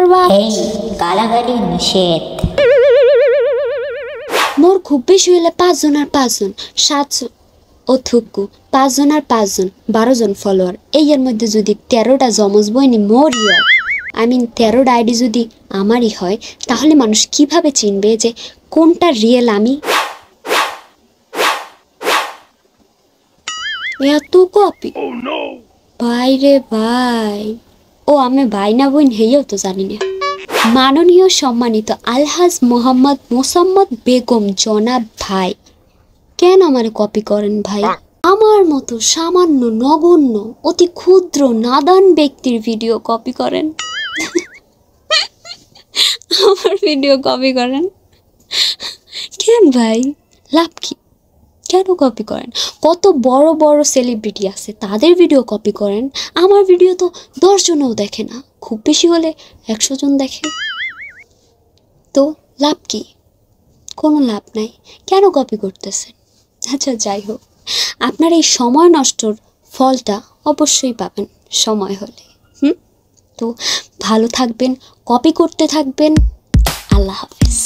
পারবা? এই গালাগালি নিষেধ। মোর খুব বেশি হইলে 5 জন আর 5 জন, 7 ও থুকু 5 জন আর 5 জন, 12 জন ফলোয়ার। এর মধ্যে যদি 13টা জমজ বইনি মোরই হয়, 13টা আইডি যদি আমারই হয়, তাহলে মানুষ কিভাবে চিনবে যে কোনটা রিয়েল আমি? এত কপি ভাই রে ভাই। ও আমি ভাই না বোন হেয়েও তো জানি না। মাননীয় সম্মানিত আলহাজ মোহাম্মদ মোসাম্মদ বেগম জনাব ভাই, কেন আমারে কপি করেন ভাই? আমার মতো সামান্য নগণ্য অতি ক্ষুদ্র নাদান ব্যক্তির ভিডিও কপি করেন। আমার ভিডিও কপি করেন কেন ভাই? লাভ কি? কেন কপি করেন? কত বড় বড় সেলিব্রিটি আছে, তাদের ভিডিও কপি করেন। আমার ভিডিও তো 10 জনও দেখে না, খুব বেশি হলে 100 জন দেখে। তো লাভ কি? কোনো লাভ নাই। কেন কপি করতেছেন? আচ্ছা যাই হোক, আপনার এই সময় নষ্টর ফলটা অবশ্যই পাবেন সময় হলে। তো ভালো থাকবেন, কপি করতে থাকবেন। আল্লাহ হাফেজ।